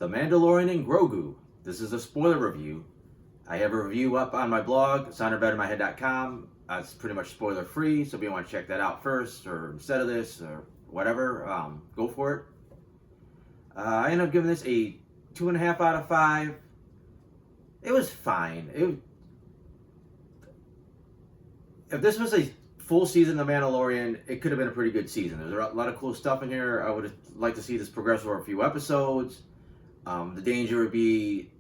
The Mandalorian and Grogu. This is a spoiler review. I have a review up on my blog, soundedbettermyhead.com. It's pretty much spoiler free, so if you want to check that out first or instead of this or whatever, go for it. I ended up giving this a 2.5 out of 5. It was fine. If this was a full season of Mandalorian, it could have been a pretty good season. There's a lot of cool stuff in here. I would like to see this progress over a few episodes. The danger would be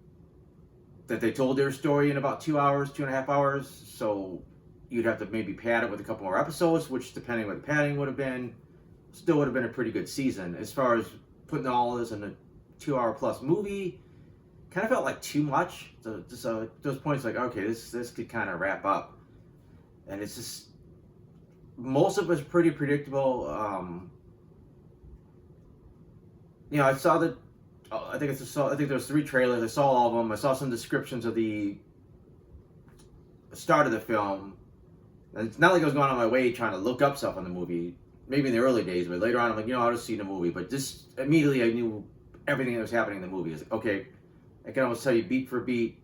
that they told their story in about 2 hours, 2.5 hours, so you'd have to maybe pad it with a couple more episodes, which, depending on what the padding would have been, still would have been a pretty good season. As far as putting all of this in a 2-hour plus movie, kind of felt like too much. So those points, like, okay, this could kind of wrap up. And it's just, most of it's pretty predictable. I saw that. I think there was 3 trailers. I saw all of them. I saw some descriptions of the start of the film. And it's not like I was going on my way trying to look up stuff on the movie. Maybe in the early days, but later on, I'm like, I'll just see the movie. But just immediately, I knew everything that was happening in the movie. I was like, okay, I can almost tell you beat for beat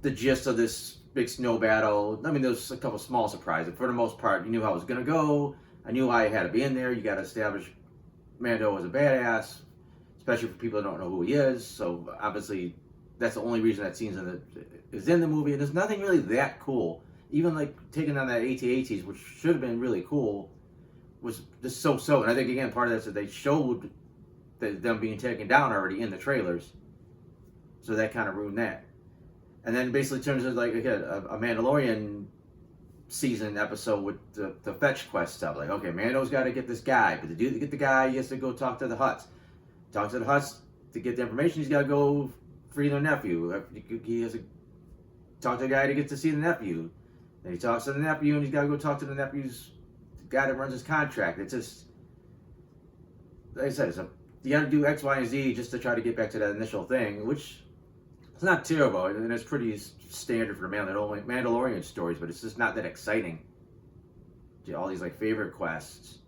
the gist of this big snow battle. I mean, there was a couple small surprises. For the most part, you knew how it was going to go. I knew I had to be in there. You got to establish Mando as a badass, especially for people that don't know who he is. So obviously, that's the only reason that scene is in the movie. And there's nothing really that cool. Even like taking on that AT-ATs, which should have been really cool, was just so. And I think, again, part of that is that they showed them being taken down already in the trailers. So that kind of ruined that. And then basically turns into like, again, a Mandalorian season episode with the fetch quest stuff. Like, okay, Mando's got to get this guy. But to get the guy, he has to go talk to the Hutts. Talk to the Hutts to get the information. He's got to go free their nephew. He has to talk to the guy to get to see the nephew. Then he talks to the nephew, and he's got to go talk to the nephew's guy that runs his contract. It's just, like I said, you got to do X, Y, and Z just to try to get back to that initial thing, which it's not terrible, and it's pretty standard for Mandalorian stories, but it's just not that exciting. All these like favorite quests.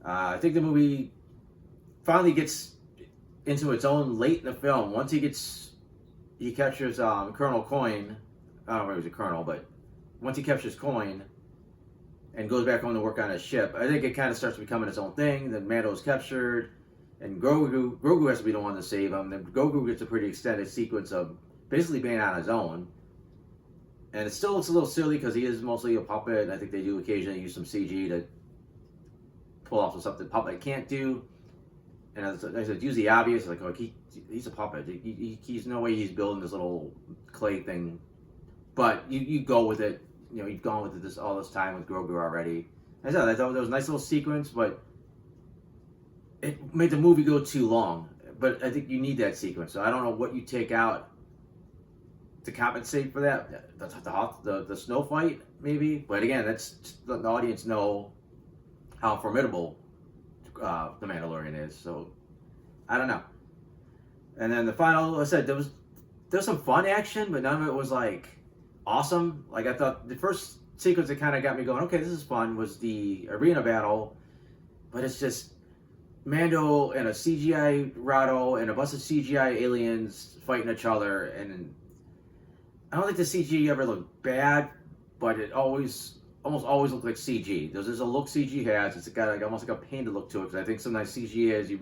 I think the movie finally gets into its own late in the film. Once he captures Colonel Coin. I don't know if he was a colonel, but once he captures Coin and goes back home to work on his ship, I think it kind of starts becoming its own thing. Then Mando is captured, and Grogu has to be the one to save him. Then Grogu gets a pretty extended sequence of basically being on his own. And it still looks a little silly because he is mostly a puppet, and I think they do occasionally use some CG to pull off something the puppet can't do. And as I said, usually obvious, like, oh, he's a puppet. He's no way he's building this little clay thing. But you go with it. You've gone with it all this time with Grogu already. I thought that was a nice little sequence, but it made the movie go too long. But I think you need that sequence. So I don't know what you take out to compensate for that. The snow fight, maybe. But again, that's the audience know how formidable the Mandalorian is. So I don't know. And then the final, like I said, there was some fun action, but none of it was like awesome. Like, I thought the first sequence that kind of got me going, okay, this is fun, was the arena battle. But it's just Mando and a CGI Rado and a bunch of CGI aliens fighting each other. And I don't think the CG ever looked bad, but it almost always looked like CG. There's a look CG has. It's got like almost like a painted look to it. Because I think sometimes CG is, a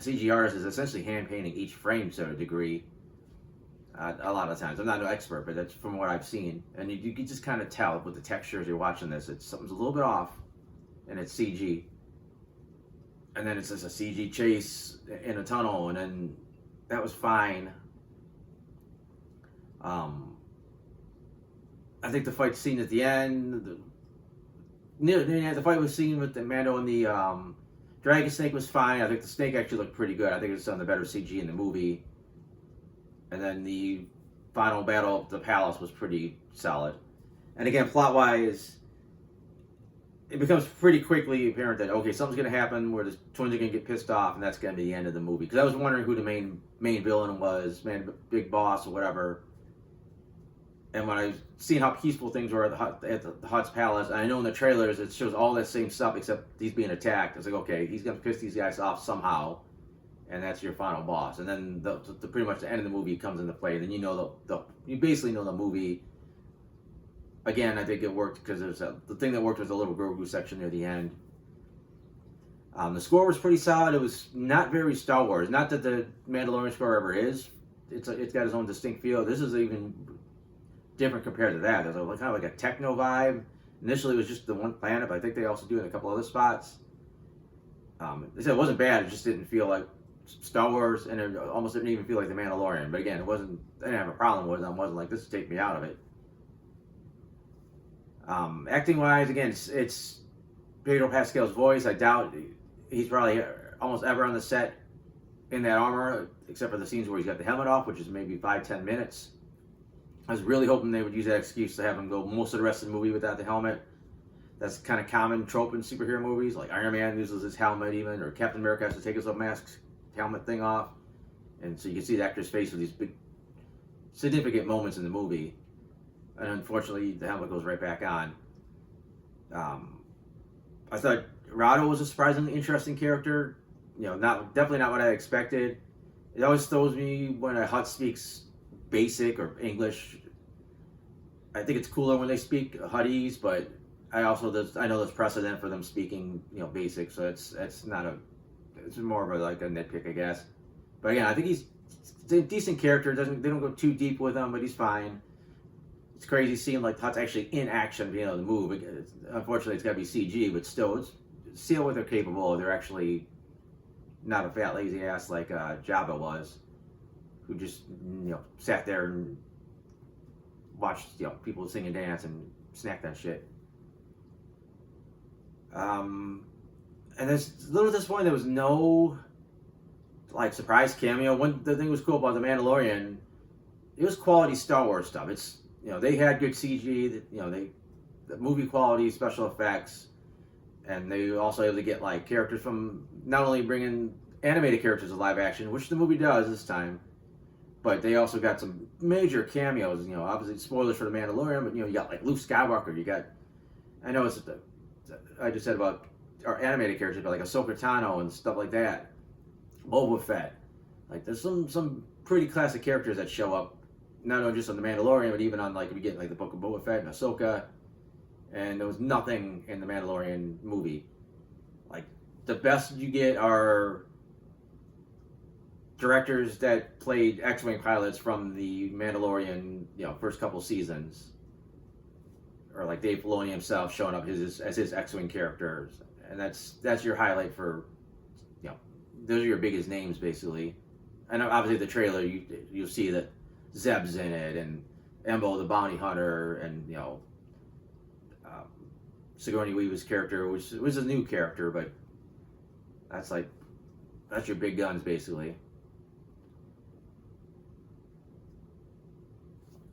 CG artist is essentially hand painting each frame to a degree. A lot of times. I'm not an expert, but that's from what I've seen. And you can just kind of tell with the textures you're watching this. Something's a little bit off, and it's CG. And then it's just a CG chase in a tunnel, and then that was fine. I think the fight scene at the end, the fight was scene with the Mando and the Dragon Snake was fine. I think the snake actually looked pretty good. I think it's some of the better CG in the movie. And then the final battle of the palace was pretty solid. And again, plot-wise, it becomes pretty quickly apparent that, okay, something's going to happen where the twins are going to get pissed off, and that's going to be the end of the movie. Because I was wondering who the main villain was, big boss or whatever. And when I seen how peaceful things were at the Hutt's palace, and I know in the trailers it shows all that same stuff except he's being attacked. I was like, okay, he's going to piss these guys off somehow. and that's your final boss. And then the pretty much the end of the movie comes into play. And then you know you basically know the movie. Again, I think it worked because the thing that worked was the little Grogu section near the end. The score was pretty solid. It was not very Star Wars. Not that the Mandalorian score ever is. It's got its own distinct feel. This is even different compared to that. There's kind of like a techno vibe. Initially, it was just the one planet, but I think they also do it in a couple other spots. They said it wasn't bad. It just didn't feel like Star Wars, and it almost didn't even feel like the Mandalorian. But again, it wasn't. I didn't have a problem with it. I wasn't like, this will take me out of it. Acting wise, again, it's Pedro Pascal's voice. I doubt he's probably almost ever on the set in that armor, except for the scenes where he's got the helmet off, which is maybe 5-10 minutes. I was really hoping they would use that excuse to have him go most of the rest of the movie without the helmet. That's kind of common trope in superhero movies, like Iron Man uses his helmet even, or Captain America has to take his helmet thing off. And so you can see the actor's face with these big, significant moments in the movie. And unfortunately, the helmet goes right back on. I thought Rado was a surprisingly interesting character. Definitely not what I expected. It always throws me when a Hutt speaks basic or English. I think it's cooler when they speak Huttese, but I know there's precedent for them speaking basic, so it's more of a nitpick, I guess. But again, I think he's a decent character. They don't go too deep with him, but he's fine. It's crazy seeing Hutt's actually in action, being able to move. Unfortunately, it's got to be CG, but still, see what they're capable of. They're actually not a fat, lazy ass like Jabba was, who just sat there and watched people sing and dance and snacked on shit. And there's a little disappointing there was no surprise cameo. The thing that was cool about the Mandalorian, it was quality Star Wars stuff. It's they had good CG, the movie quality, special effects, and they also able to get characters from not only bringing animated characters to live action, which the movie does this time, but they also got some major cameos. Obviously spoilers for the Mandalorian, but you got Luke Skywalker. You got, I know I just said about our animated characters, but Ahsoka Tano and stuff like that. Boba Fett. There's some pretty classic characters that show up, not only just on the Mandalorian, but even on we get the Book of Boba Fett and Ahsoka. And there was nothing in the Mandalorian movie. The best you get are directors that played X-Wing pilots from the Mandalorian, first couple seasons. Or Dave Filoni himself showing up as his X-Wing characters. And that's your highlight for, those are your biggest names, basically. And obviously the trailer, you'll see that Zeb's in it, and Embo the bounty hunter, and Sigourney Weaver's character, which was a new character, but that's your big guns, basically.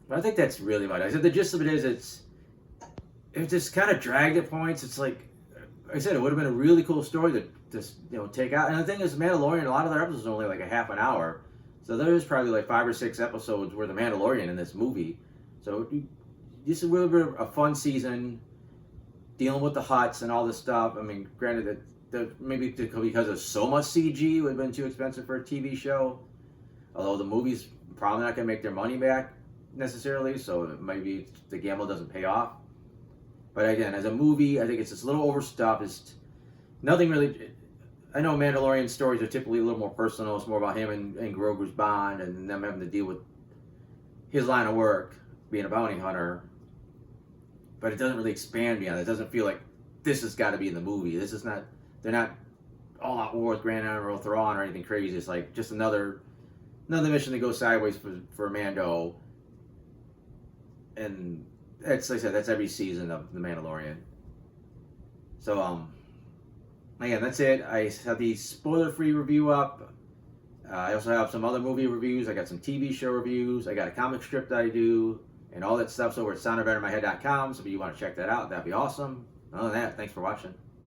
But I think that's really about it. I said the gist of it is it just kind of dragged at points. It's like I said, it would have been a really cool story to take out. And the thing is, Mandalorian, a lot of their episodes are only a half an hour. So there's probably 5 or 6 episodes worth of Mandalorian in this movie. So this is really bit of a fun season, dealing with the Hutts and all this stuff. I mean, granted that maybe because of so much CG, it would have been too expensive for a TV show. Although the movie's probably not going to make their money back necessarily, so maybe the gamble doesn't pay off. But again, as a movie, I think it's just a little overstuffed. It's nothing really. I know Mandalorian stories are typically a little more personal. It's more about him and Grogu's bond and them having to deal with his line of work, being a bounty hunter. But it doesn't really expand beyond it. It doesn't feel like this has got to be in the movie. This is not. They're not all out war with Grand Admiral Thrawn or anything crazy. It's just another mission that goes sideways for Mando. And that's, like I said, that's every season of The Mandalorian. So, again, that's it. I have the spoiler-free review up. I also have some other movie reviews. I got some TV show reviews. I got a comic strip that I do. And all that stuff's over at soundofbettermyhead.com. So if you want to check that out, that'd be awesome. Other than that, thanks for watching.